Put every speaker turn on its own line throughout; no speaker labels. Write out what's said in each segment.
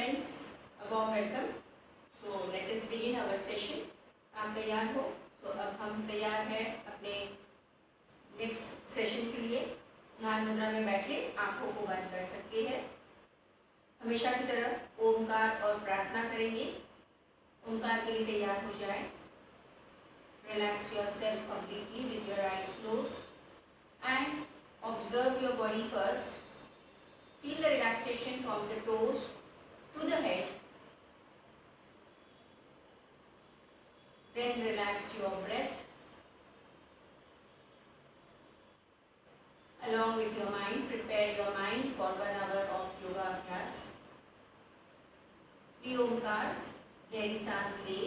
Friends, a warm welcome. So let us begin our session. आप तैयार हो? तो अब हम तैयार हैं अपने नेक्स्ट सेशन के लिए। ध्यान मुद्रा में बैठे आंखों को बंद कर सकते हैं। हमेशा की तरह ओमकार और प्रार्थना करेंगे। ओमकार के लिए तैयार हो जाएं। Relax yourself completely with your eyes closed and observe your body first. Feel the relaxation from the toes to the head. Then relax your breath. Along with your mind, prepare your mind for 1 hour of yoga abhyas. 3 omkars, गहरी सांस ले।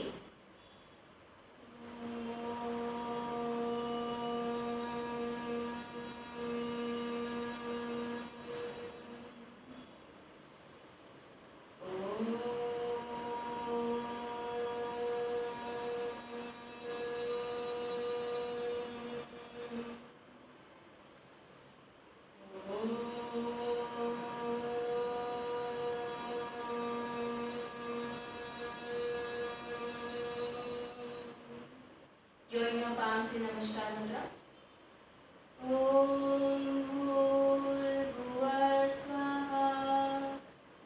Join your palms in Namaskar Mudra. Om Bhurbhuvah Swaha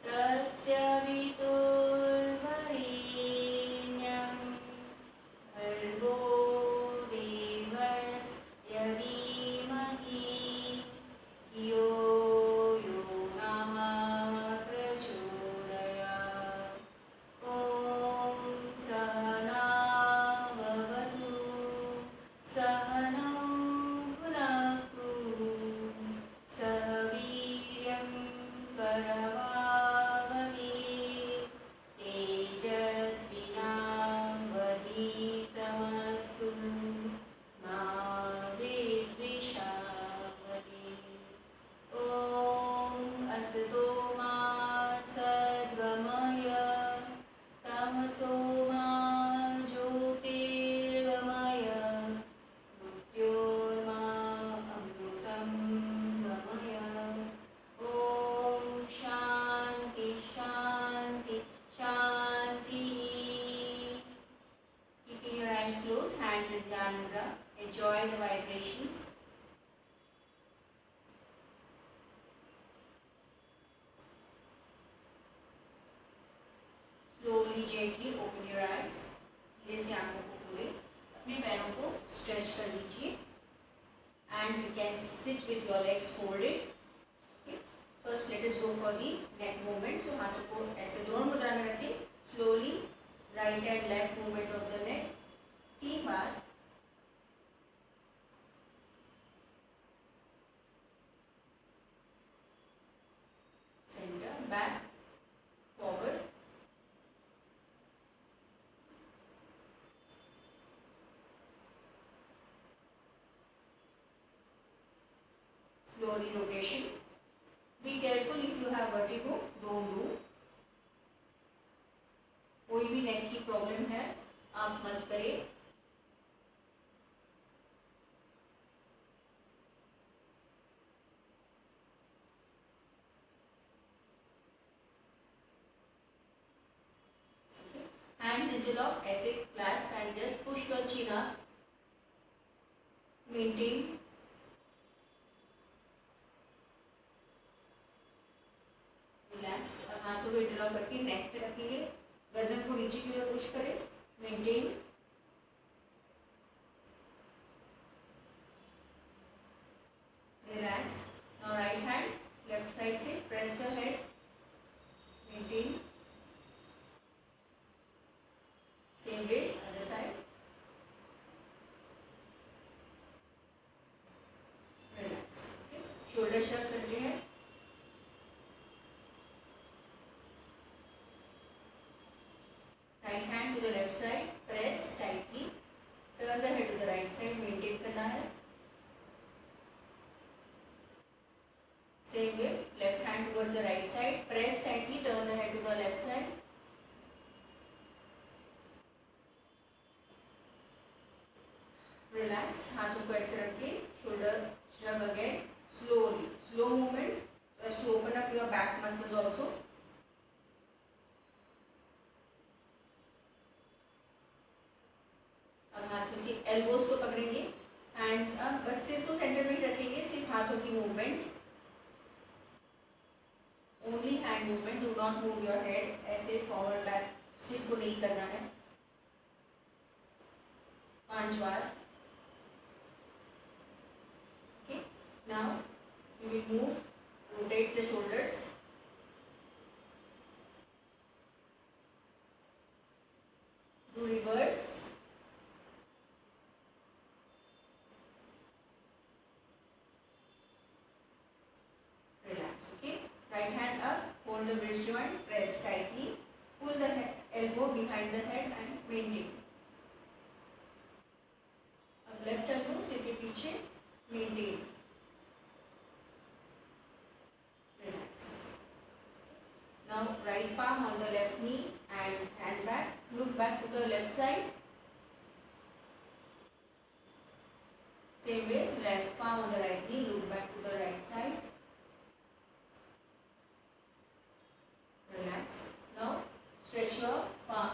Tatsya Viturvarenyam Bhargo Devasya Dhimahi Dhiyo Yo Nah Prachodayat. Om Sahana Bhavatu Sahana Bhunaktu Sah Veeryam Karavavahai Tejasvinavadhitamastu Ma Vidvishavahai. Om Asato Ma Sadgamaya Tamaso Ma Jyotirgamaya Mrityorma Amrutam Gamaya. Om Shanti Shanti Shanti. Keeping your eyes closed, hands in Dhyan Mudra. Enjoy the vibrations. Slowly, gently open your eyes. धीरे से आंखों को खोलें. अपने पैरों को stretch कर लीजिए. And you can sit with your legs folded. Okay. First, let us go for the neck movement. So हाथों को ऐसे द्रोण मुद्रा में रखें. Slowly, right and left movement of the neck. 3 bar. Center, back, forward. Slowly rotation. Be careful if you have vertigo, don't do. कोई भी नेक की problem है आप मत करें. Hands interlock, ऐसे clasp and just push your chin up. Maintain. Relax. अब हाथों को इंटरलॉक करके नेक पे रखेंगे. गर्दन को नीचे की ओर पुश करें. Maintain. Relax. Now right hand left side से press the head. Maintain. Same way other side. Relax. Okay. Shoulder shrug करते हैं. Right hand to the left side, press tightly. Turn the head to the right side, maintain करना है. Same way, left hand towards the right side, press tightly. Turn the head to the left side. Relax. हाथों को ऐसे रख के shoulder shrug again. Slowly, slow movements, so as to open up your back muscles also. Elbows को पकड़ेंगे, hands up, बस सिर को सेंटर में ही रखेंगे, सिर्फ हाथों की movement, only hand movement, do not move your head, ऐसे फॉरवर्ड बैक सिर को नहीं करना है। 5 बार। Okay, now you will move, rotate the shoulders, do reverse, relax. Okay, right hand up, hold the wrist joint, press tightly, pull the elbow behind the head and maintain. अब left elbow सिर के पीछे, maintain, relax. Now right palm on the left knee and hand back, look back to the left side. Same way, left palm on the right knee, look back to the right side. Relax. Now stretch your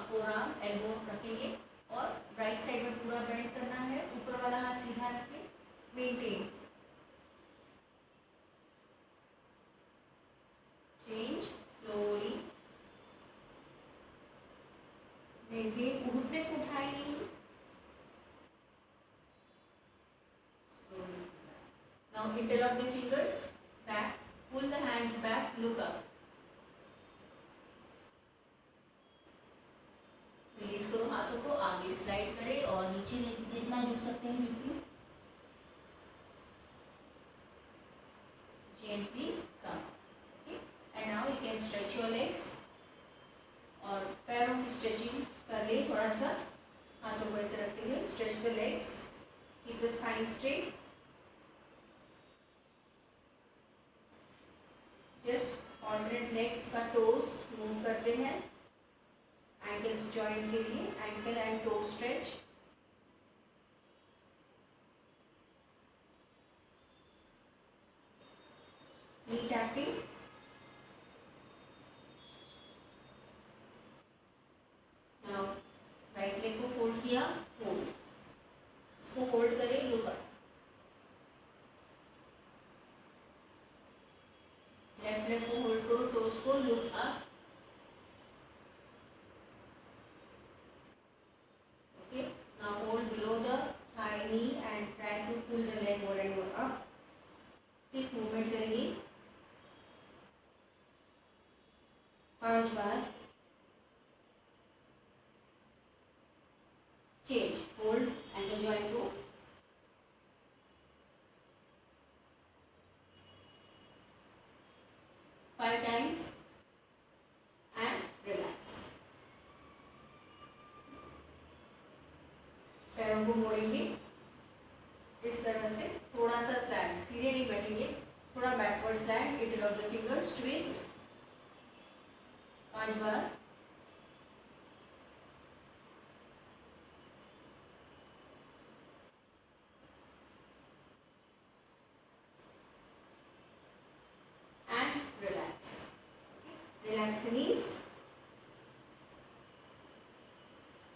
forearm, elbow रखेंगे और right side में पूरा bend करना है, ऊपर वाला हाथ सीधा रखें, मेंटेन, चेंज स्लोली, मेंटेन, घुटने को उठाइए, slowly. Now interlock the fingers back, pull the hands back, look up. Release करो हाथों को, आगे स्लाइड करें और नीचे जितना झुक सकते हैं झुकिए, gently come. Okay, and now you can stretch your legs, और पैरों की स्ट्रेचिंग कर ले, थोड़ा सा हाथों को ऐसे रखते हुए stretch the legs, keep the spine straight, just alternate legs का टोज मूव करते हैं, एंकल्स जॉइंट के लिए ankle and toe stretch, knee tapping, now right leg को फोल्ड किया, होल्ड, इसको होल्ड करें, लुक अप, लेफ्ट लेग को होल्ड करो, टोज को, लुक अप, मूवमेंट करेंगे 5 बार, चेंज, होल्ड एंकल जॉइंट को, फाइव टाइम्स एंड रिलैक्स। पैरों को मोड़ेंगे इस तरह से, थोड़ा सा स्लैंड, सीधे नहीं बैठेंगे, थोड़ा backward slant, interlock the fingers, twist, 5 बार, and relax. Relax the knees.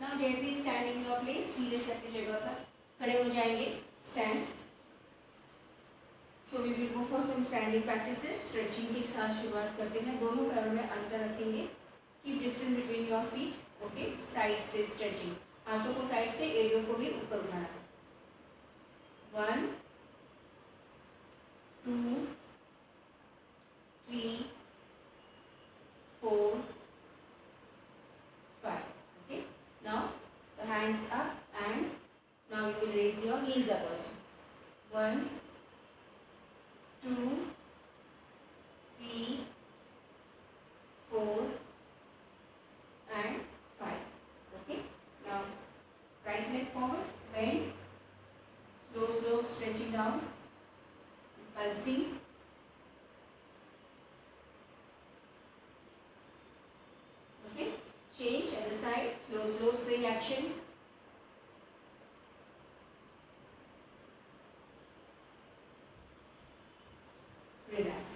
Now gently stand in your place, सीधे से अपनी जगह पर खड़े हो जाएंगे, stand. So we will go for some standing practices. Stretching के साथ शुरुआत करते हैं, दोनों पैरों में अंतर रखेंगे, keep distance between your feet. Okay, side से स्ट्रेचिंग, हाथों को साइड से, एरियो को भी ऊपर उठाना है। 1 2 3 4 5। Okay, now the hands up and now you will raise your knees up also. 1 2 3 4 and 5. Okay, now right leg forward, bend, slow stretching down, pulsing. Okay, change at the side, slow spring action. Relax,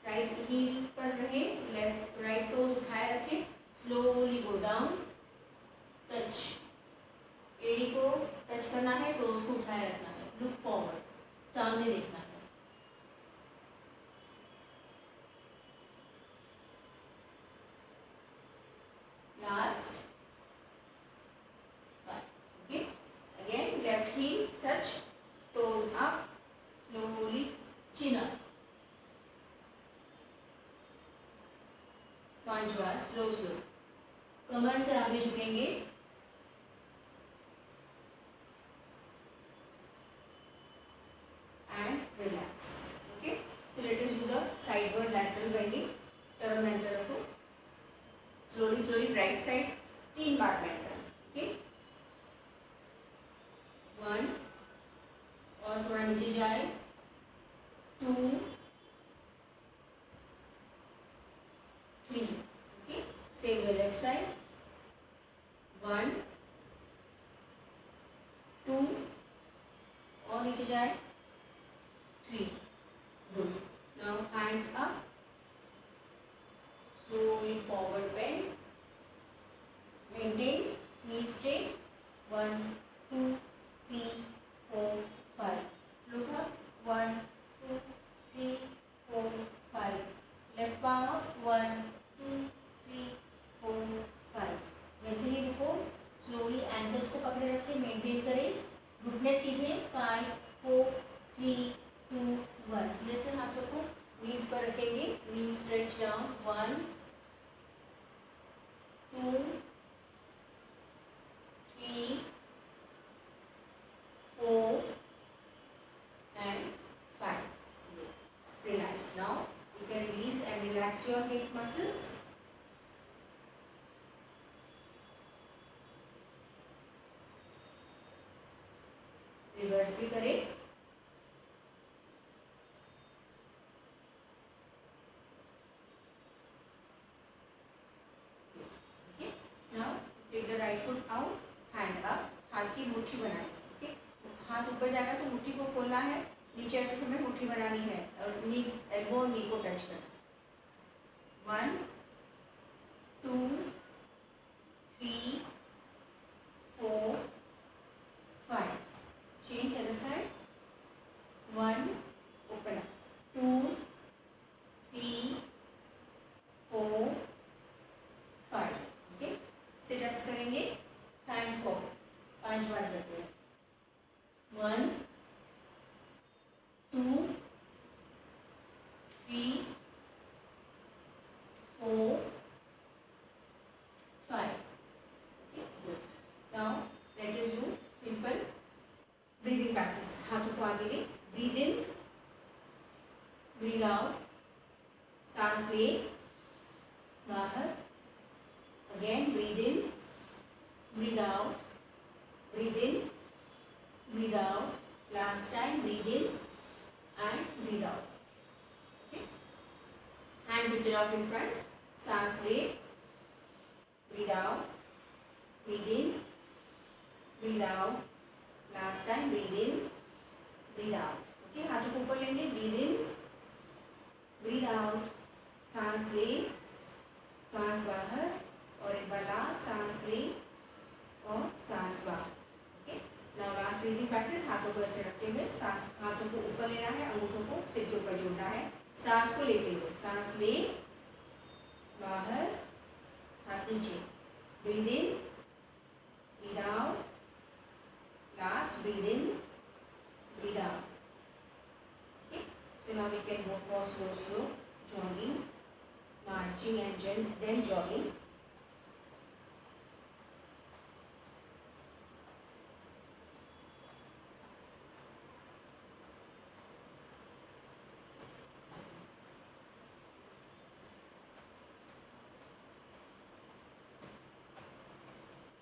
right heel पर रहे, left right toes उठाए रखें, slowly go down, touch, एड़ी को touch करना है, 5 बार slow slow. कमर से आगे झुकेंगे, and relax. Okay, so let us do the sideward lateral bending. Term mentor को slowly राइट साइड 3 बार बेंड करना. ओके, 1 और थोड़ा नीचे जाए, 2, 3. Okay, same way left side, 1, 2 और नीचे जाए, 3. Good. Now hands up. Slowly forward bend. Maintain. Knees straight. 1, 2, 3, 4, 5. Look up. 1, 2, 3, 4, 5. Left palm up. 1, 2, 3, 4, 5. वैसे ही रुको. Slowly ankles को पकड़े रखें. Maintain करें. घुटने सीधे. 5, 4, 3, 2, 1. जैसे हाथों को नीज पर रखेंगे. नी stretch down. 1, 2, 3, 4 and 5. Relax now. You can release and relax your hip muscles. Reverse भी करें. Take the right foot out, hand up, हाथ की मुट्ठी बनानी. ओके, हाथ ऊपर जाएगा तो मुट्ठी को खोलना है. नीचे ऐसे समय मुट्ठी बनानी है और नी एल्बो और नी को टच करना. 1, 2, 3, 4, 5. Change the other side. 1, open up. 2, 3, 4, 5. Okay, sit-ups करेंगे. हैंड्स को 5 बार करते हैं. 1, 2, 3, 4, 5. Okay, good. Now let us do simple breathing practice. हाथों को आगे ले. Breathe in, breathe out. सांस ले, बाहर. Again, breathe in, breathe out, breathe in, breathe out. Last time, breathe in and breathe out. Okay. Hands interlock in front. सांस ले, breathe out, breathe in, breathe out. Last time, breathe in, breathe out. Okay. हाथों को ऊपर लेंगे. Breathe in, breathe out. सांस ले, सांस बाहर और एक बार लास्ट. सांस ले और सांस बाहर. Okay, now last breathing practice. हाथों को ऐसे रखते हुए सांस, हाथों को ऊपर लेना है, अंगूठों को सिर के ऊपर जोड़ना है. सांस को लेते हुए सांस ले, बाहर, हाथ नीचे. Breathe in, breathe out. Last breath in, breathe out. Okay, so now we can go for slow jogging, marching and then jogging.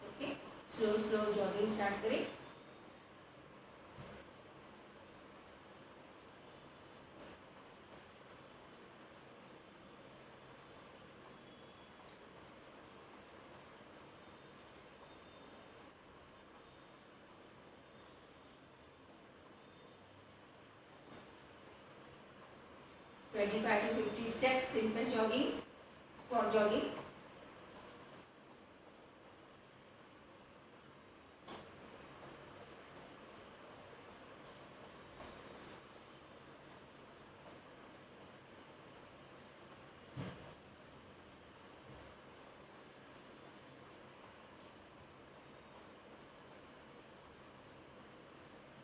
Okay, slow jogging start करें. Twenty-five to 50 steps, simple jogging, spot jogging.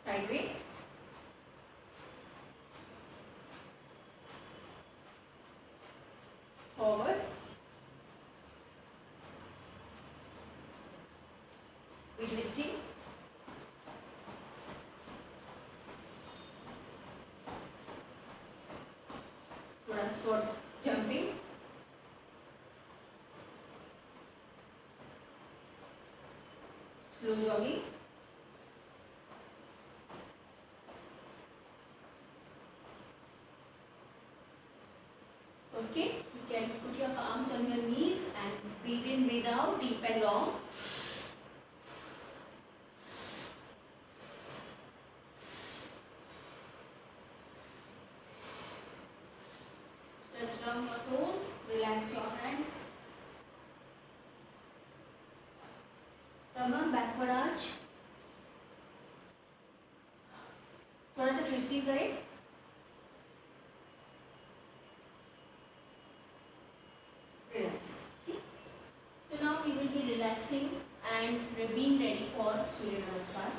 Sideways. Forward. butterfly jumping, slow jogging, okay. You can put your palms on your knees and breathe in, breathe out, deep and long. Stretch down your toes, relax your hands. Come on, backward arch. थोड़ा सा twisting करें. Relax. Okay. So now we will be relaxing and being ready for Surya Namaskar.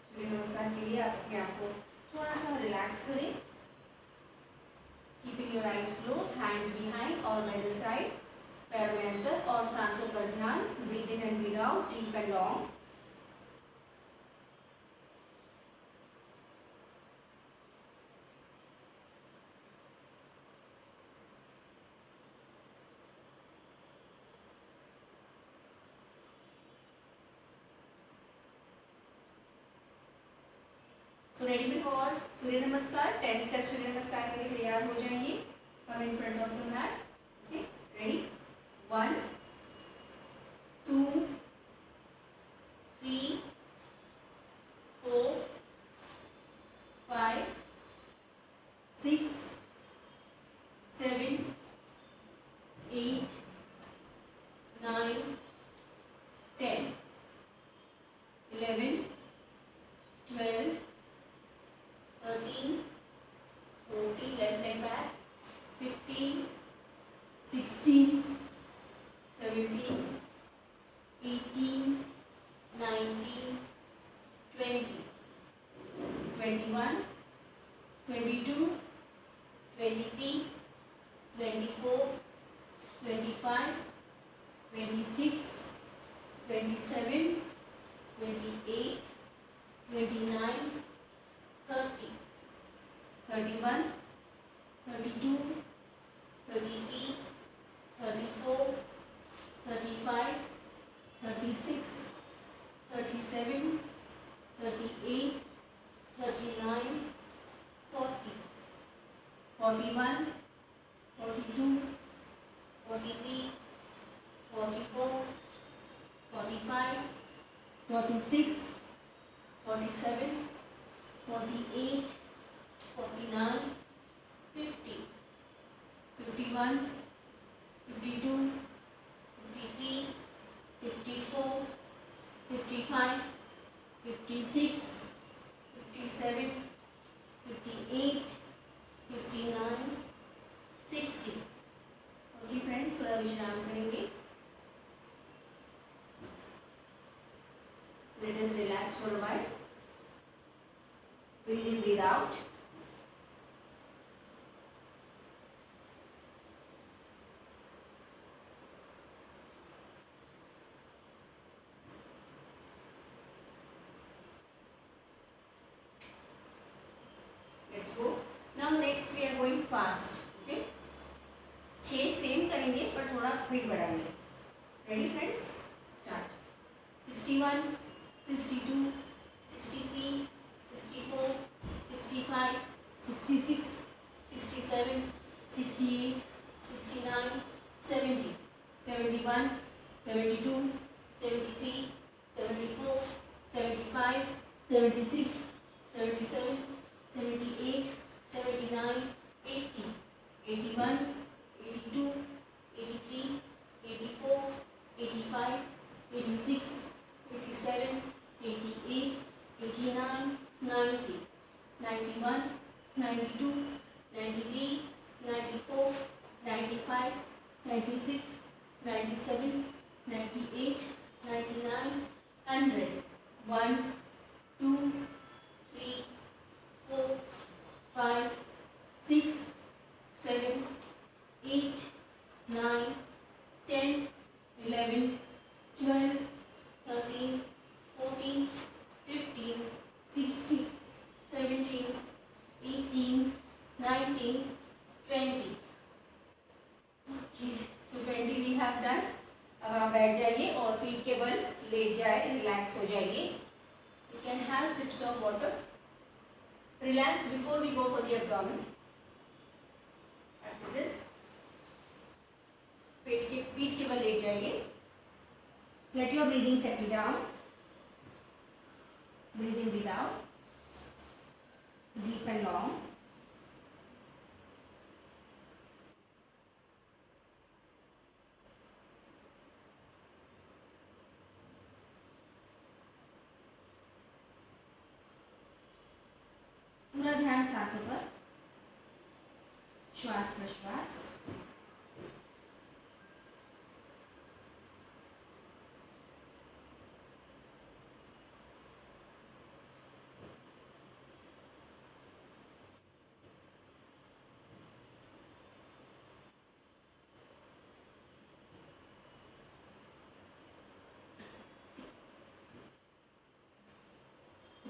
सूर्य नमस्कार के लिए आप अपने आप को थोड़ा सा रिलैक्स करें. Keeping your eyes close, hands behind और बाय द साइड. पैर में अंदर और सांसों पर ध्यान. Breathe in and breathe out, deep and long. So ready for Surya Namaskar. 10 step सूर्य नमस्कार के लिए तैयार हो जाइए. Come in front of the mat. Okay, ready. 1 2 3 4 5 6 7 8 9 10 11 12 13 14, left leg back, 15 16 17 18 19 20 21 22 23 24 25 26 27 28 29 30 31 32 33 34 35 36 37 38 39 40 41 42 43 44 45 46 47 48 49 50 51 52 53 54 55 56 57 58 59 60. Okay friends, थोड़ा विश्राम करेंगे. Let us relax for a while. Breathe in, breathe out. Let's go. Now next we are going fast. Okay. 6 same करेंगे पर थोड़ा speed बढ़ाएंगे. Ready friends? Start. 61 62 63 64 65 66 67 68 69 70 71 72 73 74 75 76 77 78 79 80 81 82 83 84 85 86 87 88 89 90 91 92 93 94 95 96 97 98 99 100 1 2 3 4 5 6 7 8 9 10 11 12 13 14 15 16 17 19, 20. Okay, so 20 we have done. अब आप बैठ जाइए और पीठ के बल लेट जाए, रिलैक्स हो जाइए. You can have sips of water. Relax before we go for the abdomen. Practices. पीठ के बल लेट जाइए. Let your breathing settle down. Breathing breathe out. Deep and long. पूरा ध्यान सांसों पर, श्वास प्रश्वास.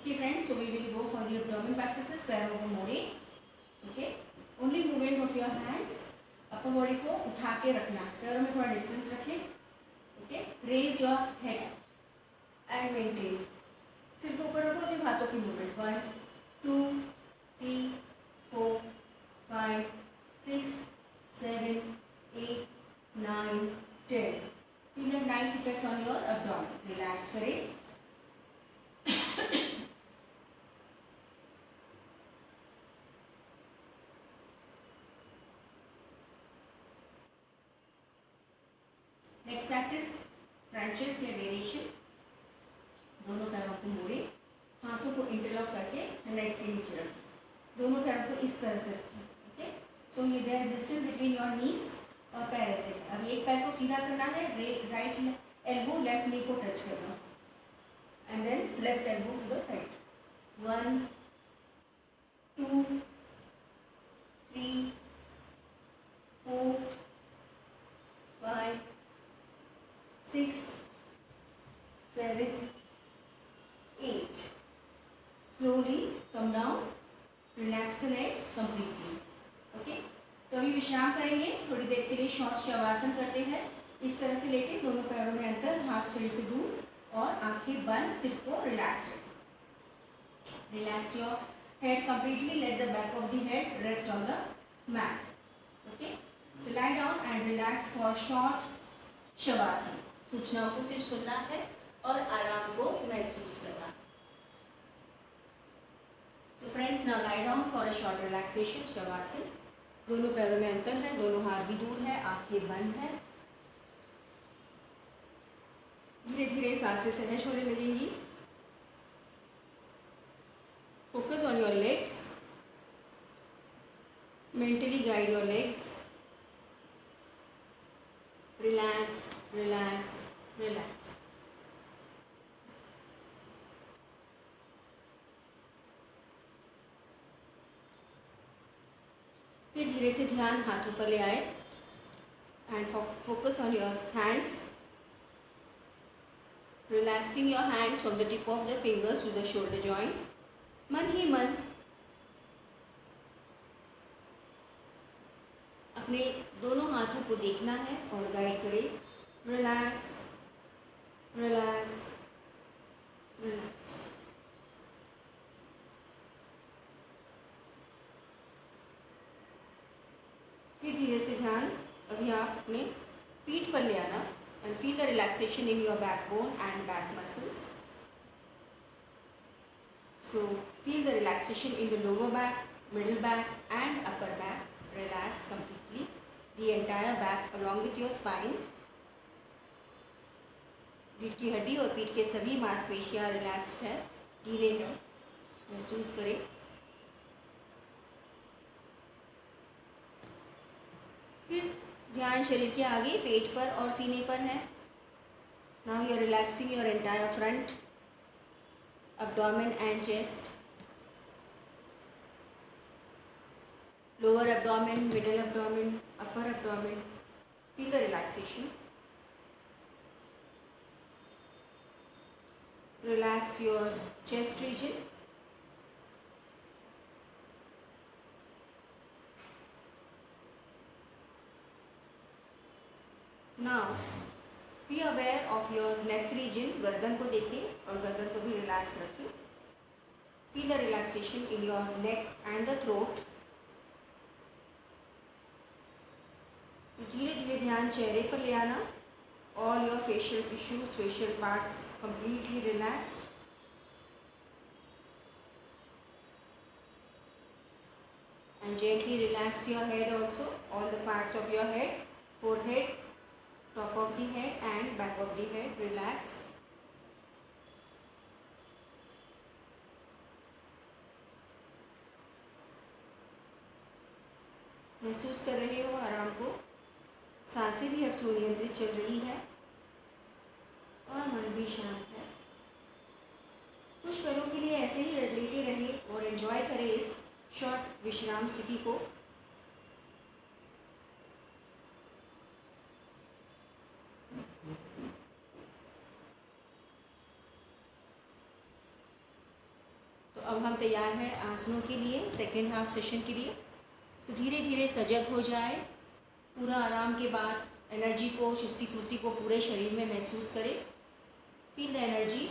Okay friends, so we will go for the abdomen practices. पैरों को मोड़े. Okay, only movement of your hands. Upper body को उठा के रखना, पैरों में थोड़ा डिस्टेंस रखें. Okay, raise your head and maintain. सिर को ऊपर रखो, सिर्फ हाथों की movement. 1, 2, 3, 4, 5, 6, 7, 8, 9, 10. Feel a nice effect on your abdomen. Relax करें. नेक्स्ट प्रैक्टिस क्रंचेस या वेरिएशन. दोनों पैरों को मोड़े, हाथों को इंटरलॉक करके नेक के नीचे रखें. दोनों पैरों को इस तरह से रखें. ओके, सो ये there is distance between your knees और पैर ऐसे. अब एक पैर को सीधा करना है, राइट एल्बो लेफ्ट नी को टच करना, and then left elbow to the right. 1, 2, 3, 4, 5, 6, 7, 8. Slowly come down. Relax the legs completely. Okay. तो अभी विश्राम करेंगे थोड़ी देर के लिए. शॉर्ट शवासन करते हैं. इस तरह से लेटे, दोनों पैरों में अंतर, हाथ शरीर से दूर और आंखें बंद. सिर को रिलैक्स रखें. Relax your head completely. Let the back of the head rest on the mat. Okay. So lie down and relax for short shavasana. सूचनाओं को सिर्फ सुनना है और आराम को महसूस करना. So friends, now lie down for a short relaxation. Shavasana. दोनों पैरों में अंतर है, दोनों हाथ भी दूर है, आंखें बंद है. धीरे धीरे सांसें सहज होने लगेंगी. Focus on your legs. Mentally guide your legs. Relax, relax, relax. फिर धीरे से ध्यान हाथों पर ले आए and focus on your hands. Relaxing your hands from the tip of the fingers to the shoulder joint. मन ही मन अपने दोनों हाथों को देखना है और गाइड करें. Relax, relax, relax. फिर धीरे से ध्यान अभी आप अपने पीठ पर ले आना and feel the relaxation in your backbone and back muscles. So feel the relaxation in the lower back, middle back and upper back. Relax completely the entire back along with your spine. रीढ़ की हड्डी और पीठ के सभी मांसपेशियां relaxed है, ढीले हैं. महसूस करें. फिर ध्यान शरीर के आगे पेट पर और सीने पर है. Now you are relaxing your entire front, abdomen and chest. Lower abdomen, middle abdomen, upper abdomen. Feel the relaxation. Relax your chest region. Now be aware of your neck region, गर्दन को देखिए और गर्दन को भी रिलैक्स रखिए. Feel the relaxation in your neck and the throat. धीरे धीरे ध्यान चेहरे पर ले आना. All your facial tissues, facial parts completely relaxed. And gently relax your head also, all the parts of your head, forehead, top of the head and back of the head, relax. महसूस कर रहे हो आराम को. सांसें भी अब सुनियंत्रित चल रही है और मन भी शांत है. कुछ पलों के लिए ऐसे ही लेटे रहे और एंजॉय करें इस शॉर्ट विश्राम स्थिति को. तो अब हम तैयार हैं आसनों के लिए, सेकेंड हाफ सेशन के लिए. तो धीरे धीरे सजग हो जाए. पूरा आराम के बाद एनर्जी को, चुस्ती फुर्ती को पूरे शरीर में महसूस करें. Feel the energy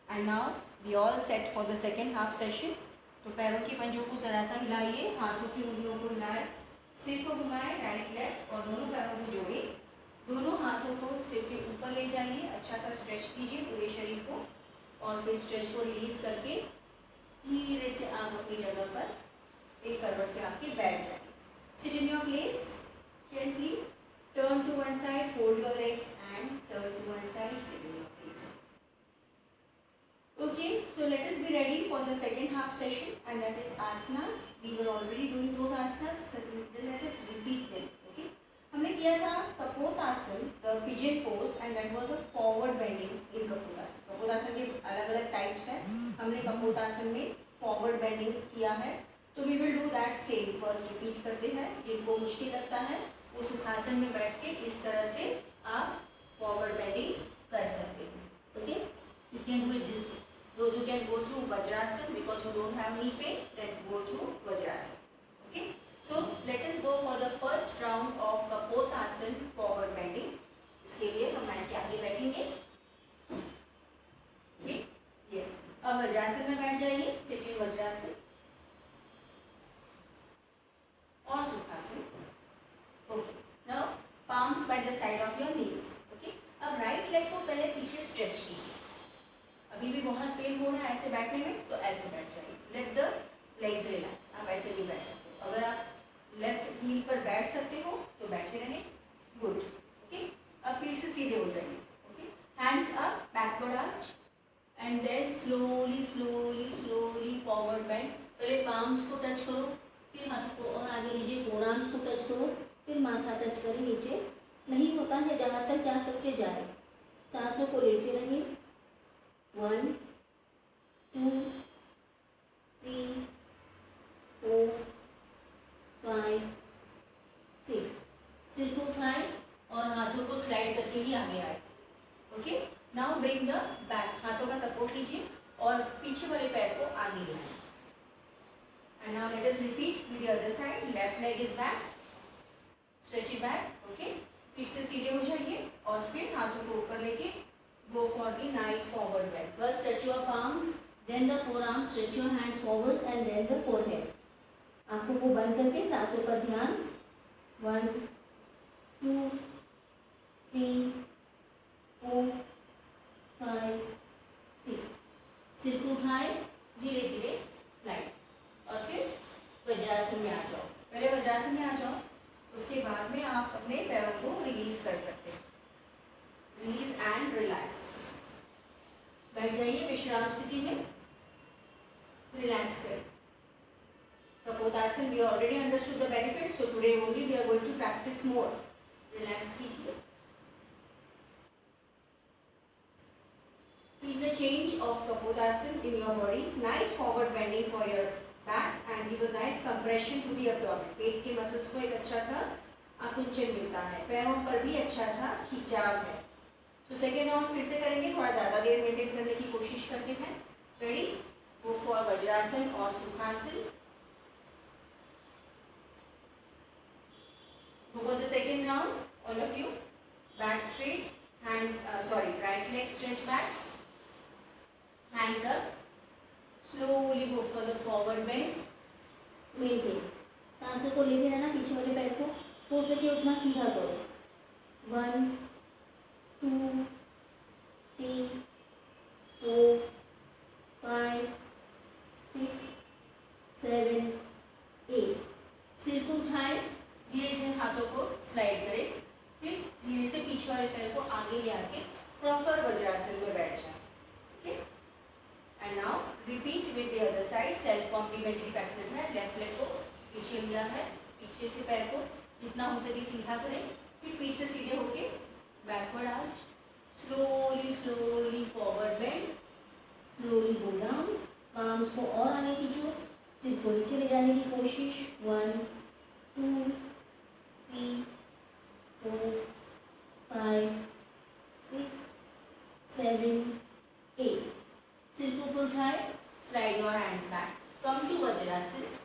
and now we all set for the second half session. तो पैरों के पंजों को ज़रा सा हिलाइए, हाथों की उंगलियों को हिलाएं, सिर को घुमाएं राइट लेफ्ट और दोनों पैरों को जोड़िए. दोनों हाथों को सिर के ऊपर ले जाइए, अच्छा सा स्ट्रेच कीजिए पूरे शरीर को और फिर स्ट्रेच को रिलीज करके धीरे से आप अपनी जगह पर एक करवट पे आके बैठ जाइए. Sit in your place. Gently turn to one side, fold your legs and turn to one side, sit in your place. Okay, so let us be ready for the second half session and that is asanas. We were already doing those asanas, so let us repeat them. Okay, हमने किया था kapotasana, the pigeon pose and that was a forward bending in kapotasana. Kapotasana के अलग अलग types हैं. हमने कपोतासन में forward bending किया है. तो we will do that same. First repeat करते हैं. जिनको मुश्किल लगता है वो सुखासन में बैठ के इस तरह से आप फॉरवर्ड बेंडिंग कर सकते हैं. Okay, you can do it this way. Those who can go through vajrasana because you don't have knee pain, then go through vajrasana. Okay, so let us go for the first round of kapotasana forward bending. इसके लिए हम mat के आगे बैठेंगे. Okay, yes. अब वज्रासन में बैठ जाइए. सिटिंग वज्रासन और sukhasana. Okay, now palms by the side of your knees. Okay, अब राइट लेग को पहले पीछे स्ट्रेच कीजिए. अभी भी बहुत पेन हो रहा है ऐसे बैठने में, तो ऐसे बैठ जाइए. Let the legs relax. आप ऐसे भी बैठ सकते हो. अगर आप लेफ्ट हील पर बैठ सकते हो तो बैठे रहें. गुड. ओके, अब फिर से सीधे हो जाइए. Okay, hands up, backward arch and then slowly slowly slowly forward bend. पहले पाम्स को टच करो, फिर हाथ को और आगे लीजिए. फोर आर्म्स को टच करो, फिर माथा टच करें नीचे. नहीं होता है जहाँ तक जा सकते जाए. सांसों को लेते रहिए. 1 2 3 4 5 6. सिर को उठाएं और हाथों को स्लाइड करके ही आगे आए. Okay, now bring the back. हाथों का सपोर्ट लीजिए और पीछे वाले पैर को आगे ले आए. And now let us repeat with the other side. Left leg is back, stretch it back. Okay, फिर से सीधे हो जाइए और फिर हाथों को ऊपर लेके go for the nice forward bend. First stretch your palms, then the forearms, stretch your hands forward and then the forehead. आंखों को बंद करके सांसों पर ध्यान. 1 2 3 4 5 6. सिर को उठाए, धीरे धीरे स्लाइड और फिर वज्रासन में आ जाओ. पहले वज्रासन में आ जाओ, उसके बाद में आप अपने पैरों को रिलीज कर सकते हैं. Release and relax. बैठ जाइए विश्राम स्थिति में. रिलैक्स करें. Kapotasana we already understood the benefits, so today only we are going to practise more. Relax कीजिए. Feel the change of Kapotasana in your body. Nice forward bending for your back and give a nice compression to the abdomen. पेट के muscles को एक अच्छा सा आकुंचन मिलता है. पैरों पर भी अच्छा सा खिंचाव है. सो सेकेंड राउंड फिर से करेंगे. थोड़ा ज़्यादा देर मेंटेन करने की कोशिश करते हैं. रेडी, गो फॉर वज्रासन और Sukhasana. Go for the second round all of you. back straight, hands right leg stretch back, hands up, slowly go for the forward bend,
maintain, सांसों को लेते रहना, पीछे वाले पैर को हो सके उतना सीधा करो, 1 2 3 4 5 6 7 8,
सिर को उठाएं, धीरे धीरे हाथों को स्लाइड करें, फिर धीरे से पीछे वाले पैर को आगे ले आके प्रॉपर वज्रासन में बैठ जाए. Okay, and now repeat with the other side. Self complementary practice है. लेफ्ट लेग को पीछे लिया है, पीछे से पैर को जितना हो सके सीधा करें, फिर पीठ से सीधे होके backward arch, slowly slowly forward bend,
slowly go down, arms को और आगे खींचो, सिर को नीचे ले जाने की कोशिश, 1 2 3 4 5 6 7 8,
सिर को ऊपर उठाए, slide your hands back, come to vajrasana,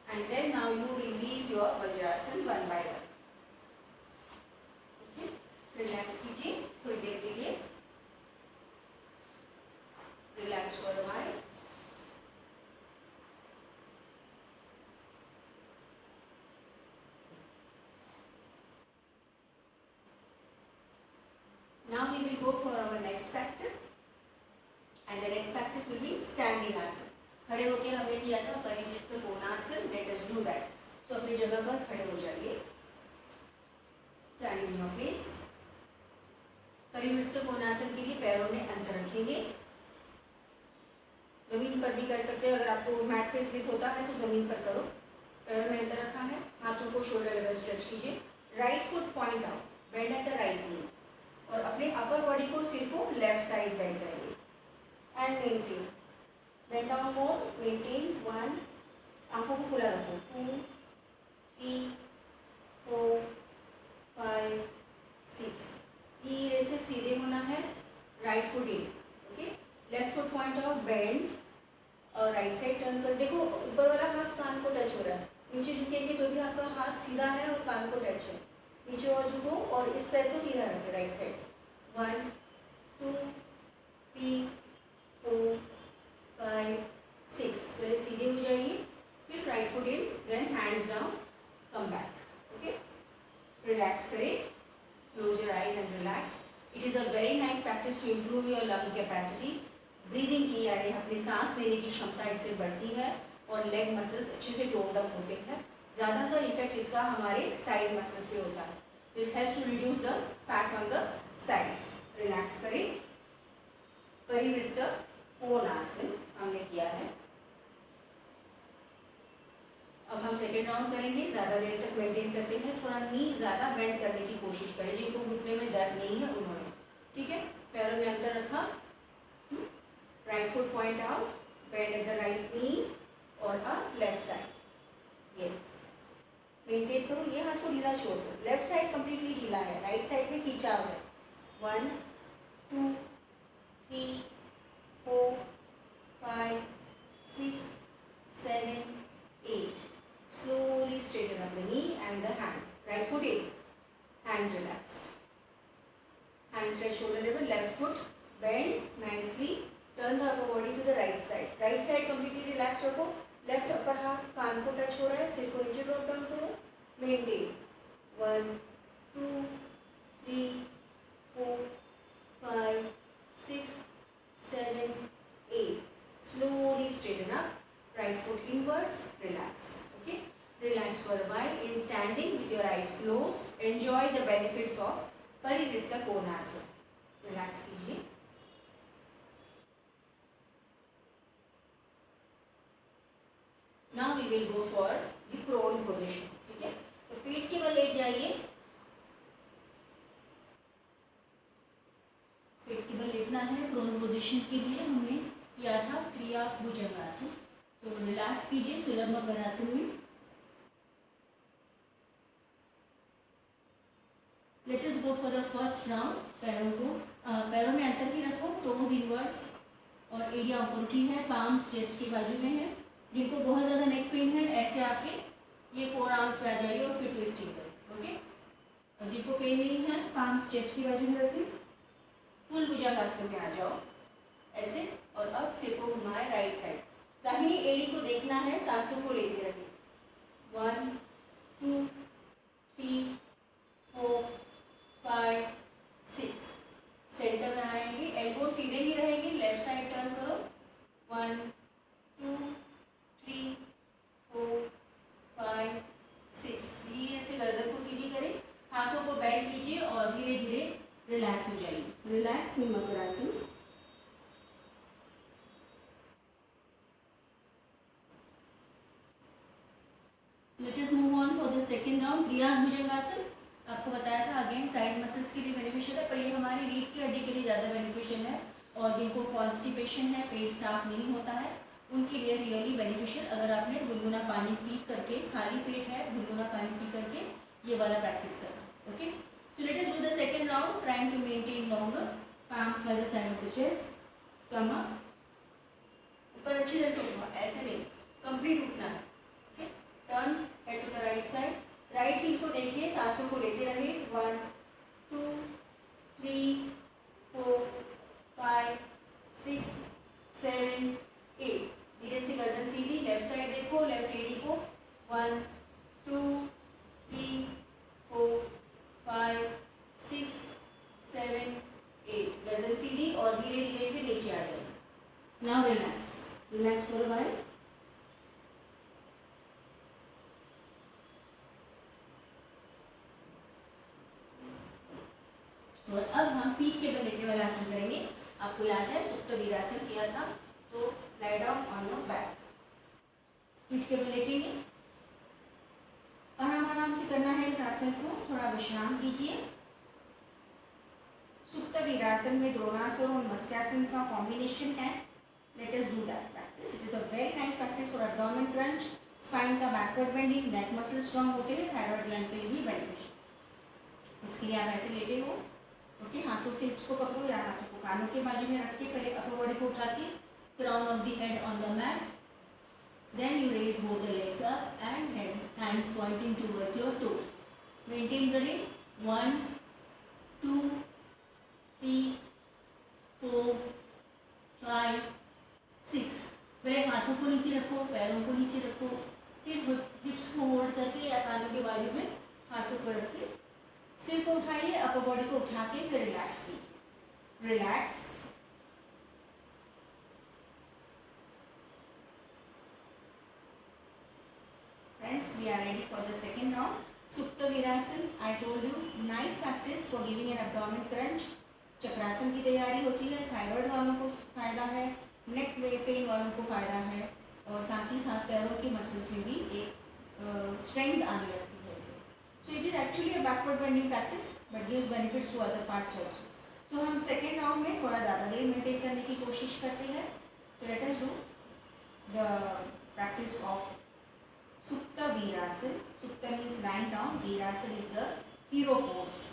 and then now you release your vajrasana one by one. Okay, relax कीजिए थोड़ी देर के लिए. Relax for a while. Now we will go for our next practice, and the next practice will be standing आसन. खड़े होकर हमने किया था Parivrtta Konasana. Let us do that. So अपनी जगह पर खड़े हो जाइए, stand in your place. Parivrtta Konasana के लिए पैरों में अंतर रखेंगे. जमीन पर भी कर सकते हैं, अगर आपको मैट पे स्लिप होता है तो जमीन पर करो. पैरों में अंतर रखा है, हाथों को शोल्डर लेवल स्ट्रेच कीजिए. Right foot point out, bend at the right knee, और अपने अपर बॉडी को, सिर को लेफ्ट साइड बेंड करेंगे and maintain. Bend down more, maintain. 1, आंखों को खुला रखो. 2 3 4 5 6. धीरे से सीधे होना है. राइट फुट इन. Okay, left foot point out, bend, और राइट साइड टर्न कर. देखो ऊपर वाला हाथ कान को टच हो रहा है. नीचे झुकेंगे तो भी आपका हाथ सीधा है और कान को टच है. नीचे और झुको और इस पैर को सीधा रखें राइट साइड. 1 2 3 4 5 6. पहले सीधे हो जाइए, फिर right foot in, then hands down, come back. Okay, relax करें. Close your eyes and relax. It is a very nice practice to improve your lung capacity. Breathing की, यानी अपनी सांस लेने की क्षमता इससे बढ़ती है और लेग मसल्स अच्छे से टोन्ड अप होते हैं. ज़्यादातर इफेक्ट इसका हमारे साइड मसल्स पे होता है. It helps to reduce the fat on the sides. Relax करें. परिवृत्त कोणासन हमने किया है. अब हम सेकेंड राउंड करेंगे. ज़्यादा देर तक मेंटेन करते हैं. थोड़ा नी ज़्यादा बेंड करने की कोशिश करें. जिनको घुटने में दर्द नहीं है उन्होंने, ठीक है. पैरों में अंतर रखा. Right foot point out, bend at the right knee और a left side. Yes, maintain करो. ये हाथ को ढीला छोड़ दो. लेफ्ट साइड कंप्लीटली ढीला है, राइट साइड में खींचाव है. 1 2 3 4 5 6 7 8. Slowly straighten up the knee and the hand. Right foot in, hands relaxed. Hands stretch shoulder level. Left foot bend nicely. Turn the upper body to the right side. Right side completely relaxed रखो. Left upper हाथ कान को touch हो रहा है. सिर को नीचे drop down करो. Maintain. 1 2 3 4 5 6 7 8. Slowly straighten up. Right foot inwards. Relax. Okay. Relax for a while. In standing with your eyes closed, enjoy the benefits of Parivritta Konasana. Relax कीजिए. Now we will go for the prone position. ठीक है, तो पीठ के बल late जाइए. पीठ के बल लेटना है. प्रोन पोजीशन के लिए हमने किया था क्रिया भुजंगासन. तो रिलैक्स कीजिए सुलभ मकरासन में. Late us go for the first round. पैरों में अंतर भी रखो. टोज इनवर्स और एडिया ऊपर उठी है. पाम्स चेस्ट की बाजू में है. जिनको बहुत ज़्यादा नेक पेन है, ऐसे आके ये 4 आर्म्स पे आ जाइए और फिर ट्विस्टिंग करें. ओके, और जिनको पेन नहीं है पाम्स चेस्ट की बाजू में रखें, फुल भुजंगासन में आ जाओ ऐसे। और अब सिर को घुमाए राइट साइड, दाहिनी एड़ी को देखना है, सांसों को लेते रहिए। 1 2 3 4 5 6, सेंटर में आएंगे, एल्बो सीधे ही रहेंगे, लेफ्ट साइड टर्न करो। 1 2 3 4 5 6, धीरे से गर्दन को सीधी करें, हाथों को बेंड कीजिए और धीरे धीरे रिलैक्स हो जाइए। Relax in Makarasana. Let us move on for the second round, Triyang Bhujangasana. आपको बताया था अगेन साइड मसल्स के लिए बेनिफिशियल है, पर ये हमारी रीढ़ की हड्डी के लिए ज़्यादा बेनिफिशियल है। और जिनको कॉन्स्टिपेशन है, पेट साफ नहीं होता है, उनके लिए रियली बेनिफिशियल। अगर आपने गुनगुना पानी पी करके, खाली पेट है, गुनगुना पानी पी करके ये वाला प्रैक्टिस करना। Okay, so let us do the second round, trying to maintain longer, palms by the side of the chest, come up, ऊपर अच्छी तरह से उठो, ऐसे नहीं, कंप्लीट उठना है। Okay, turn head to the right side, right heel को देखिए, सांसों को लेते रहिए। 1 2 3 4 5 6 7 8, धीरे से गर्दन सीधी, लेफ्ट साइड देखो, लेफ्ट एड़ी को। 1 2 3 4 5 6 7 8, गर्दन सीधी और धीरे धीरे फिर नीचे आ जाइए। Now relax, relax for a while. और अब हम पीठ के बल लेटने वाला आसन करेंगे। आपको याद है सुप्त वीरासन किया था, तो lie down on your back, पीठ के बल लेटेंगे। आराम आराम से करना है इस आसन को, थोड़ा विश्राम कीजिए। सुप्त वीरासन में द्रोणासन और मत्स्यासन का कॉम्बिनेशन है। Late us do that practice. It is a very nice practice for abdomen crunch, spine का बैकवर्ड बेंडिंग, नेक मसल स्ट्रांग होते हुए थायराइड ग्लैंड के लिए भी बेनिफिशियल। इसके लिए आप ऐसे लेटे हो, ओके, हाथों से हिप्स को पकड़ो या हाथों को कानों के बाजू में रख के पहले अपर बॉडी को उठा के crown of the head on the mat, then you raise both the legs up and hands pointing towards your toes. Maintain करें 1 2 3 4 5 6। पहले हाथों को नीचे रखो, पैरों को नीचे रखो, फिर हिप्स को होल्ड करके या कानों के बाजू में हाथों को रख के सिर को उठाइए, अपर बॉडी को उठा के फिर रिलैक्स कीजिए। Relax, friends, we are ready for the second round, Supta Virasana. I told you, nice practice for giving an abdomen crunch. Chakrasana की तैयारी होती है, थायराइड वालों को फायदा है, नेक पेन वालों को फायदा है, और साथ ही साथ पैरों के मसल्स में भी एक स्ट्रेंथ आने लगती है इससे। So it is actually a backward bending practice but gives benefits to other parts also. So हम सेकेंड राउंड में थोड़ा ज़्यादा देर मेंटेन करने की कोशिश करते हैं। So let us do the practice of Supta Virasana. Supta means lying down, Virasana is the hero pose.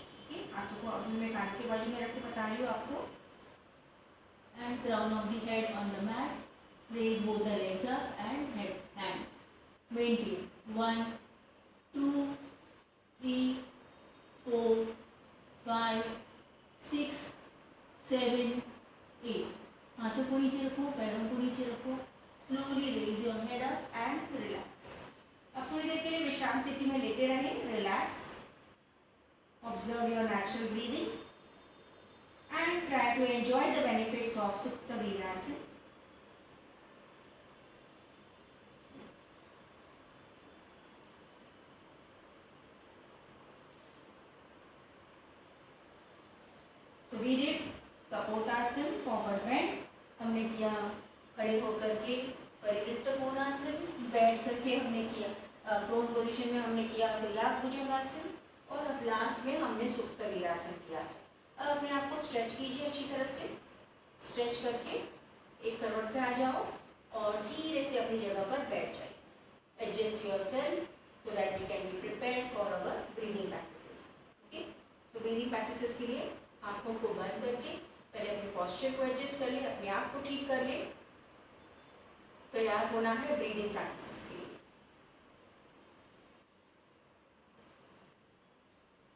हाथों को अभी मैं कान के बाजू में रख के बता रही हूँ आपको। And crown of the head on the mat, raise both the legs up and head hands, maintain 1 2 3 4 5 6 7 8, हाथों को नीचे रखो, पैरों को नीचे रखो, slowly raise your head up and relax. अब थोड़ी देर के लिए विश्राम स्थिति में लेटे रहें, relax, observe your natural breathing and try to enjoy the benefits of Supta Virasana. So we did Kapotasana, forward bend, हमने किया खड़े होकर के परिवृत्त कोणासन, बैठ करके हमने किया प्रोन पोजीशन में हमने किया त्रियाग भुजंगासन, और अब लास्ट में हमने सुप्त वीरासन किया है। अब अपने आप को स्ट्रेच कीजिए अच्छी तरह से, स्ट्रेच करके एक करवट पे आ जाओ और धीरे से अपनी जगह पर बैठ जाइए। Adjust yourself so that we can be prepared for our breathing practices. Okay, तो ब्रीदिंग प्रैक्टिसेस के लिए आँखों को बंद करके पहले अपने पॉस्चर को एडजस्ट कर ले, अपने आप को ठीक कर ले, तैयार होना है ब्रीदिंग प्रैक्टिसेस के लिए।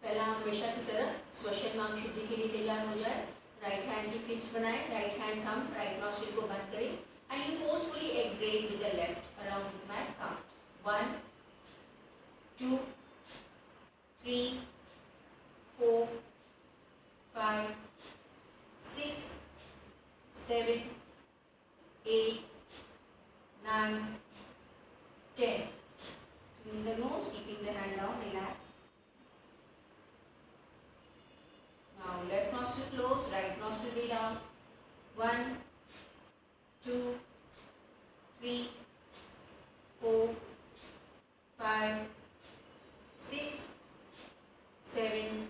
पहला हमेशा की तरह श्वसन मार्ग शुद्धि के लिए तैयार हो जाए। राइट हैंड की फिस्ट बनाए, right hand thumb right nostril को बंद करें and you forcefully exhale with the left along with my count 1 2 3 4 5 6 7 8 9 10. Clean the nose, keeping the hand down, relax. Now left nostril close, right nostril breathe out. 1 2 3 4 5 6 7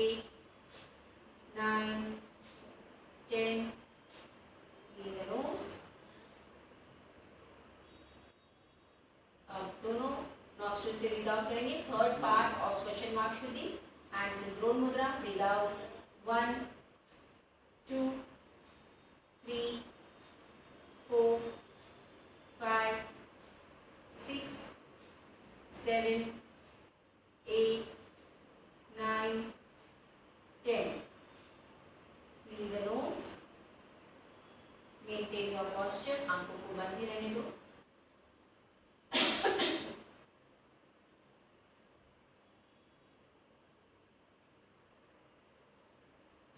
8 9 10. Clean the nose. अब दोनों nostril से breathe out करेंगे। Third part of shwasan marg shuddhi. Hands in drona mudra. Breathe out 1 2 3 4 5 6 7 8 9 10. Clean the nose. Maintain your posture. आंखों को बंद ही रहने दो।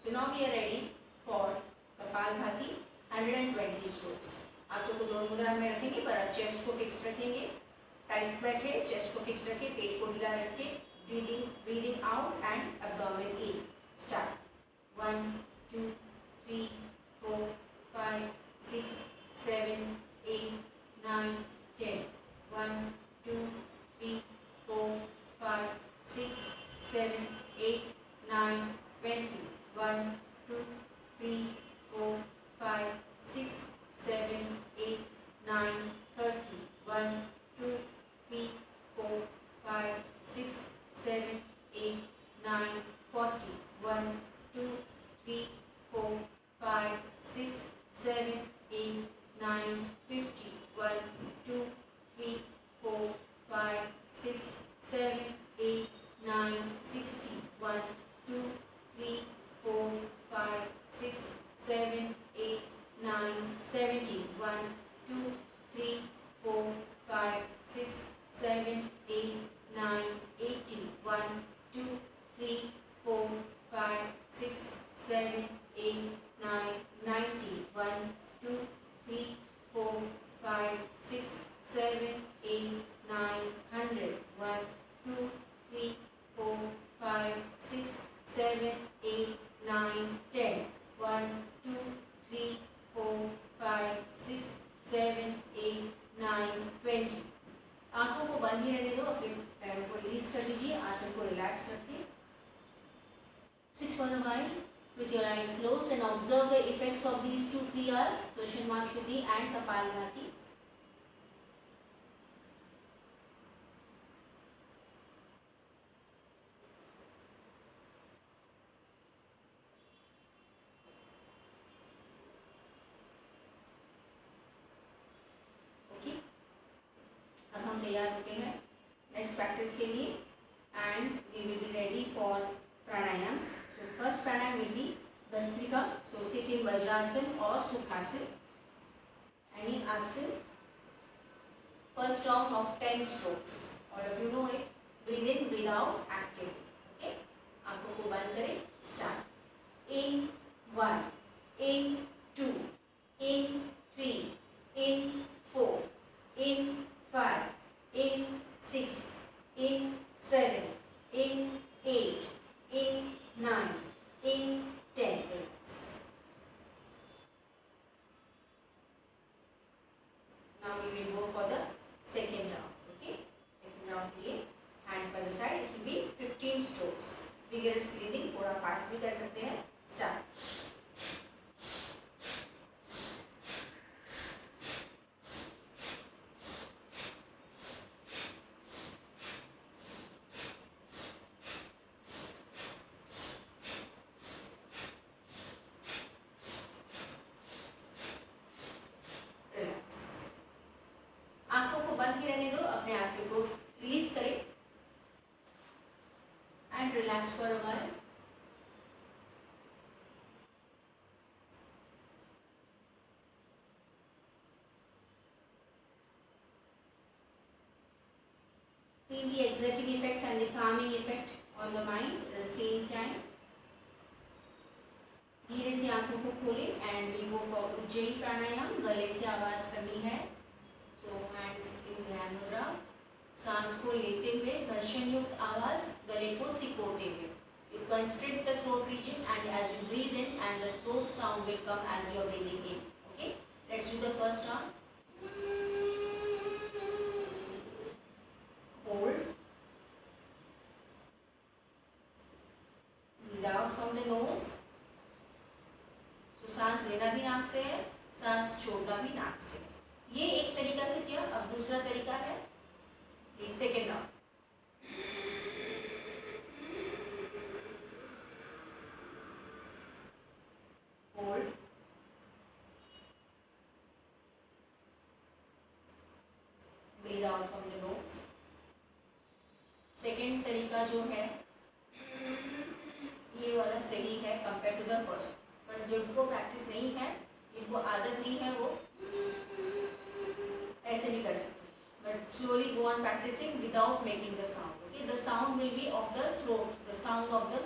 So now we are ready for kapalbhati 120 strokes. हाथों को द्रोण मुद्रा में रखेंगे पर अब चेस्ट को फिक्स रखेंगे। टाइट बैठे, चेस्ट को फिक्स रखें, पेट को ढीला रखें। Breathing out and abdomen in. Start 1 2 3 4 5 6 7 8 9 10. 1 2 3 4 5 6 7 8 9 20. 1 2 3 4 5 6 7 8 9 30. 1 2 3 4 5 6 7 8 9 40. 1 2 3 4 5 6 7 8 9 50. 1 2 3 4 5 6 7 8 9 60. 1 2 3 4 5 6 7 8 9 70. 1 2 3 4 5 6 7 8 9 80. 1 2 3 4 5 6 7 8 9 90. 1 2 3 4 5 6 7 8 9 100. 1 2 3 4 5 6 7 8 9 10. 1 2 3 4 5 6 7 8 9 20. आंखों को बंद ही रहने दो। अपने पैरों को रिलीज कर दीजिए। आसन को रिलैक्स रखिए। Sit for a while with your eyes closed and observe the effects of these two kriyas, श्वसन मार्ग शुद्धि and कपालभाति. अब हम तैयार होते हैं नेक्स्ट प्रैक्टिस के लिए and we will be ready for pranayams. So first pranayama will be bhastrika. So sit in vajrasana और sukhasana. Any asana. First round of 10 strokes. All of you know it. Breathe in, breathe out actively. Okay, आंखों को बंद करें. Start. In 1, in 2, in 3, in 4, in 5, in 6, in 7, in 8, in 9, in 10. Relax. Now we will go for the second round. Okay, second round के लिए hands by the side. It will be 15 strokes. Vigorous breathing. थोड़ा fast भी कर सकते हैं. Start. बंद ही रहने दो. अपने आसन को रिलीज करें and relax for a while. Feel the exerting effect and the calming effect on the mind at the same time. धीरे से आंखों को खोलें and we go for Ujjayi pranayama. गले से आवाज करनी है. सो हैंड्स इन ध्यान मुद्रा. सांस को लेते हुए घर्षण युक्त आवाज, गले को सिकोड़ते हुए. You constrict the throat region and as you breathe in and the throat sound will come as you are breathing in. Okay, let's do the first round. Hold. Breathe out from the nose. So सांस लेना भी नाक से है, सांस छोड़ना भी नाक से. ये एक तरीका से किया. अब दूसरा तरीका है second round. Hold. Breathe out from the nose. Second तरीका जो है ये वाला सही है कंपेयर टू द फर्स्ट. पर जिनको प्रैक्टिस नहीं है, जिनको आदत नहीं है, वो ऐसे नहीं कर सकते. But slowly go on practicing without making the sound. Okay, the sound will be of the throat, the sound of the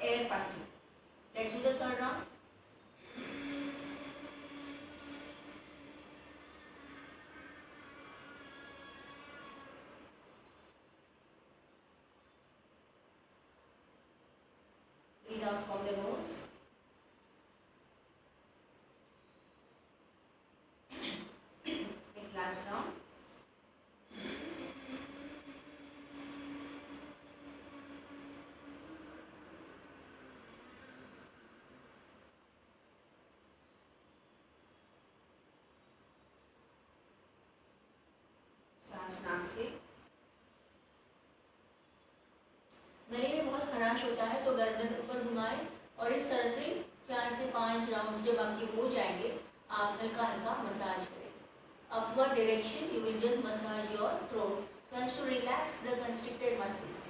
air passing. Let's do the third round. Breathe out from the nose. Last round. सांस नाक से. गले में बहुत खराश होता है तो गर्दन ऊपर घुमाएं और इस तरह से 4 से 5 राउंड्स जब आपके हो जाएंगे, आप हल्का हल्का मसाज करें. Upward direction, you will just massage your throat so as to relax the constricted muscles.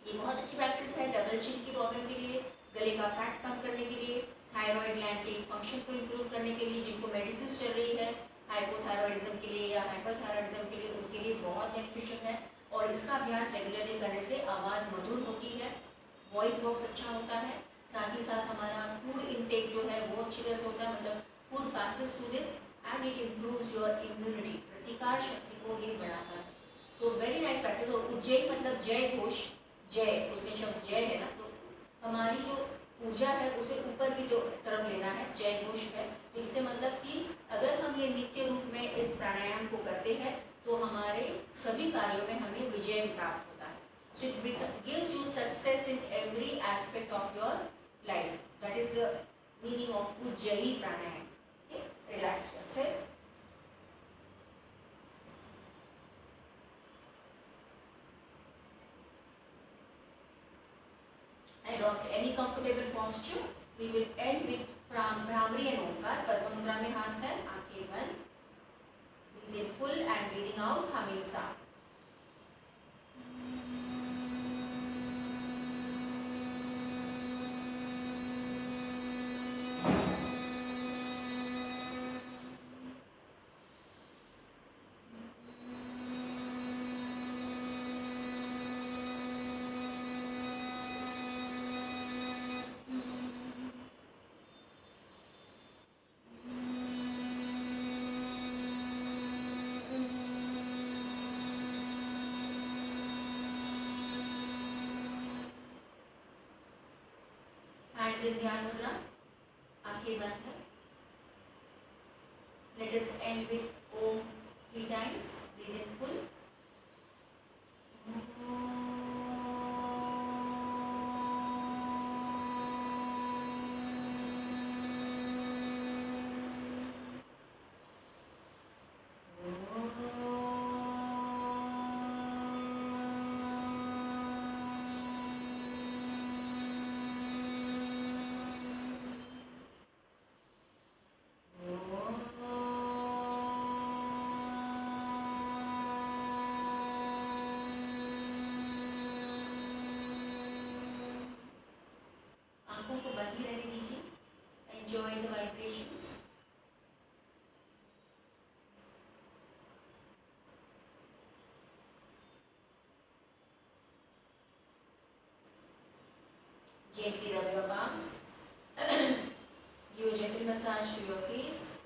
ये बहुत अच्छी प्रैक्टिस है डबल चिन की प्रॉब्लम के लिए, गले का फैट कम करने के लिए, थायराइड ग्लैंड के फंक्शन को इम्प्रूव करने के लिए, जिनको मेडिसिन चल रही है हाइपोथायरॉइडिज्म के लिए या हाइपरथायरॉइडिज्म के लिए, उनके लिए बहुत बेनिफिशियल है. और इसका अभ्यास रेगुलरली करने से आवाज़ मधुर होती है, वॉइस बॉक्स अच्छा होता है. साथ ही साथ हमारा फूड इनटेक जो है वो अच्छी तरह से होता है. मतलब food passes through this and it improves your immunity. प्रतिकार शक्ति को ये बढ़ाता है. So very nice practice. और उज्जय मतलब जय घोष, जय उसमें शब्द जय है ना, तो हमारी जो ऊर्जा है उसे ऊपर की तरफ लेना है. जय घोष है. इससे मतलब कि अगर हम ये नित्य रूप में इस प्राणायाम को करते हैं तो हमारे सभी कार्यों में हमें विजय प्राप्त होता है. So it gives you success in every aspect of your life. That is the meaning of Ujjayi pranayama. Relax yourself. And of any comfortable posture, we will end with from Bhramari and Omkar. Padma mudra में हाथ है, आंखें बंद. Breathe in full and breathing out, humming sound. Hands in ध्यान मुद्रा, आंखें बंद है. Let us end with Om 3 times. Breathe in full. massage to your face.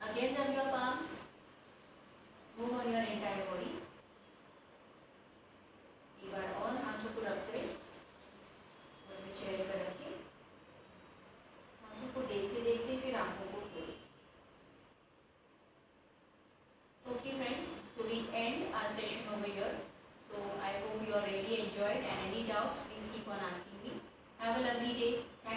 Again rub your palms. Move on your entire body. एक बार और हाथों को रब करें और फिर चेहरे पर रखिए. हाथों को देखते देखते फिर आंखों को खोलें. Okay friends, so we end our session over here. So I hope you are really enjoyed, and any doubts please keep on asking me. Have a lovely day.